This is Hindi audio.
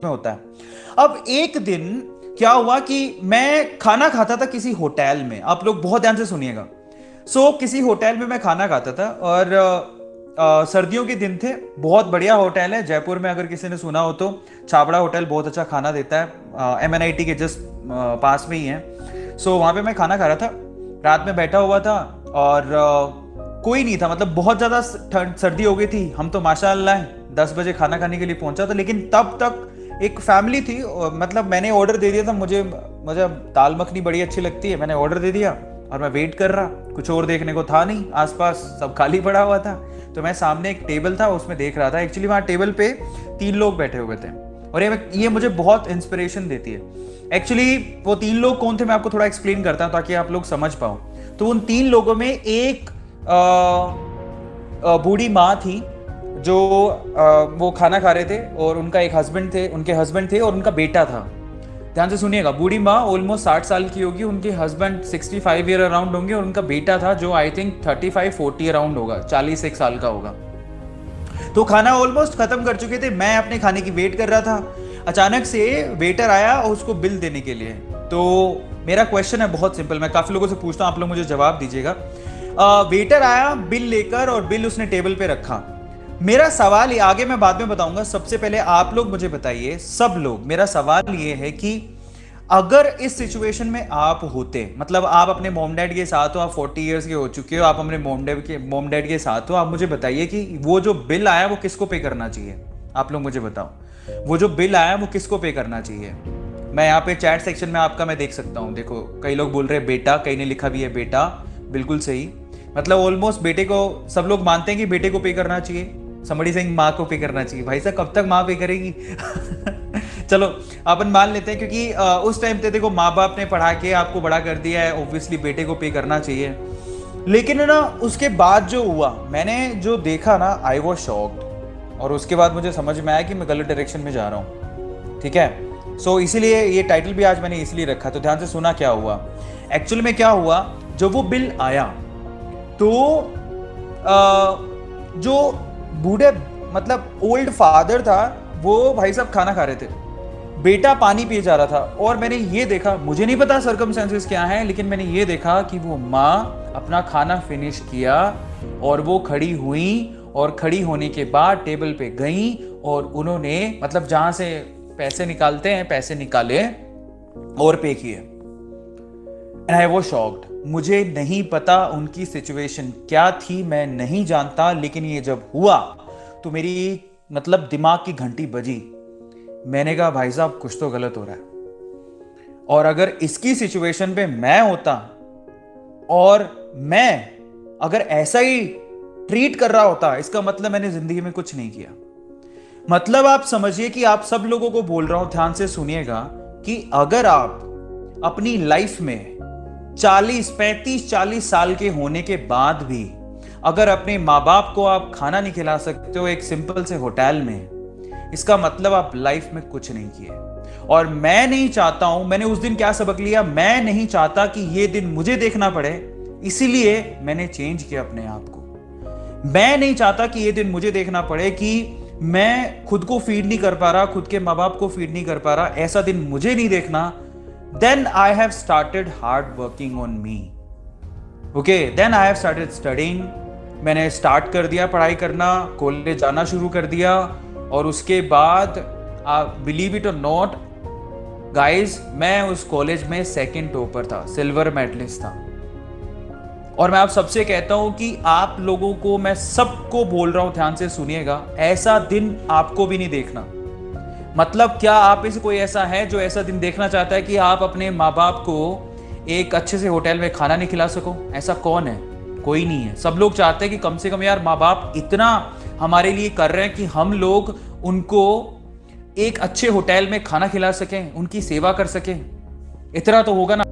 में होता है। अब एक दिन क्या हुआ कि मैं खाना खाता था किसी होटल में, आप लोग बहुत ध्यान से सुनिएगा। किसी होटल में मैं खाना खाता था और सर्दियों के दिन थे। बहुत बढ़िया होटल है जयपुर में, अगर किसी ने सुना हो तो छाबड़ा होटल बहुत अच्छा खाना देता है, MNIT के जस्ट पास में ही है। वहाँ पे मैं खाना खा रहा था, रात में बैठा हुआ था और कोई नहीं था, मतलब बहुत ज़्यादा सर्दी हो गई थी। हम तो माशाअल्लाह 10 बजे खाना खाने के लिए पहुंचा था, लेकिन तब तक एक फैमिली थी, मतलब मैंने ऑर्डर दे दिया था। मुझे मुझे दाल मखनी बड़ी अच्छी लगती है, मैंने ऑर्डर दे दिया और मैं वेट कर रहा, कुछ और देखने को था नहीं, आसपास सब खाली पड़ा हुआ था। तो मैं सामने एक टेबल था उसमें देख रहा था। एक्चुअली वहाँ टेबल पे 3 लोग बैठे हुए थे और ये मुझे बहुत इंस्पिरेशन देती है। एक्चुअली वो 3 लोग कौन थे मैं आपको थोड़ा एक्सप्लेन करता हूँ ताकि आप लोग समझ पाओ। तो उन 3 लोगों में एक बूढ़ी माँ थी जो वो खाना खा रहे थे और उनका एक हस्बैंड थे, उनके हस्बैंड थे और उनका बेटा था। ध्यान से सुनिएगा, बूढ़ी माँ ऑलमोस्ट 60 साल की होगी, उनके हस्बैंड 65 ईयर अराउंड होंगे और उनका बेटा था जो आई थिंक 35-40 अराउंड होगा, 41 साल का होगा। तो खाना ऑलमोस्ट खत्म कर चुके थे, मैं अपने खाने की वेट कर रहा था। अचानक से वेटर आया और उसको बिल देने के लिए। तो मेरा क्वेश्चन है बहुत सिंपल, मैं काफी लोगों से पूछता हूं, आप लोग मुझे जवाब दीजिएगा। वेटर आया बिल लेकर और बिल उसने टेबल पे रखा। मेरा सवाल ये आगे मैं बाद में बताऊंगा, सबसे पहले आप लोग मुझे बताइए, सब लोग, मेरा सवाल ये है कि अगर इस सिचुएशन में आप होते, मतलब आप अपने मॉम डैड के साथ हो, आप 40 इयर्स के हो चुके हो, आप अपने मॉम डैड के साथ हो, आप मुझे बताइए कि वो जो बिल आया वो किसको पे करना चाहिए। आप लोग मुझे बताओ, वो जो बिल आया वो किसको पे करना चाहिए। मैं यहाँ पे चैट सेक्शन में आपका मैं देख सकता हूँ, देखो कई लोग बोल रहे हैं बेटा, कई ने लिखा भी है बेटा, बिल्कुल सही। मतलब ऑलमोस्ट बेटे को सब लोग मानते हैं कि बेटे को पे करना चाहिए, समबडी सिंह माँ को पे करना चाहिए। भाई साहब कब तक माँ पे करेगी चलो अपन मान लेते हैं, क्योंकि उस टाइम पे देखो माँ बाप ने पढ़ा के आपको बड़ा कर दिया है, ऑब्वियसली बेटे को पे करना चाहिए। लेकिन ना उसके बाद जो हुआ, मैंने जो देखा ना, आई वॉज शॉक्ड। और उसके बाद मुझे समझ में आया कि मैं गलत डायरेक्शन में जा रहा हूँ, ठीक है। इसीलिए ये टाइटल भी आज मैंने इसलिए रखा। तो ध्यान से सुना क्या हुआ एक्चुअल में। क्या हुआ, जब वो बिल आया तो जो बूढ़े मतलब ओल्ड फादर था, वो भाई साहब खाना खा रहे थे, बेटा पानी पिए जा रहा था। और मैंने ये देखा, मुझे नहीं पता सर्कमस्टेंसेस क्या हैं, लेकिन मैंने ये देखा कि वो माँ अपना खाना फिनिश किया और वो खड़ी हुई और खड़ी होने के बाद टेबल पे गई और उन्होंने मतलब जहां से पैसे निकालते हैं पैसे निकाले और पे किए। And I was shocked. मुझे नहीं पता उनकी सिचुएशन क्या थी, मैं नहीं जानता, लेकिन ये जब हुआ तो मेरी मतलब दिमाग की घंटी बजी। मैंने कहा भाई साहब कुछ तो गलत हो रहा है। और अगर इसकी सिचुएशन पे मैं होता और मैं अगर ऐसा ही ट्रीट कर रहा होता, इसका मतलब मैंने जिंदगी में कुछ नहीं किया। मतलब आप समझिए कि आप सब लोगों को बोल रहा हूं, ध्यान से सुनिएगा, कि अगर आप अपनी लाइफ में 35-40 साल के होने के बाद भी अगर अपने माँ बाप को आप खाना नहीं खिला सकते हो एक सिंपल से होटल में, इसका मतलब आप लाइफ में कुछ नहीं किए। और मैं नहीं चाहता हूं, मैंने उस दिन क्या सबक लिया, मैं नहीं चाहता कि ये दिन मुझे देखना पड़े, इसीलिए मैंने चेंज किया अपने आप को। मैं नहीं चाहता कि ये दिन मुझे देखना पड़े कि मैं खुद को फीड नहीं कर पा रहा, खुद के माँ बाप को फीड नहीं कर पा रहा, ऐसा दिन मुझे नहीं देखना। Then I have started hard working on me. Okay, then I have started studying. मैंने स्टार्ट कर दिया पढ़ाई करना, कॉलेज जाना शुरू कर दिया। और उसके बाद बिलीव इट और नॉट गाइज, मैं उस कॉलेज में सेकंड टॉपर था, सिल्वर मेडलिस्ट था। और मैं आप सबसे कहता हूं कि आप लोगों को, मैं सबको बोल रहा हूं, ध्यान से सुनिएगा, ऐसा दिन आपको भी नहीं देखना। मतलब क्या आप में से कोई ऐसा है जो ऐसा दिन देखना चाहता है कि आप अपने माँ बाप को एक अच्छे से होटल में खाना नहीं खिला सको? ऐसा कौन है? कोई नहीं है। सब लोग चाहते हैं कि कम से कम यार माँ बाप इतना हमारे लिए कर रहे हैं कि हम लोग उनको एक अच्छे होटल में खाना खिला सकें, उनकी सेवा कर सकें। इतना तो होगा ना।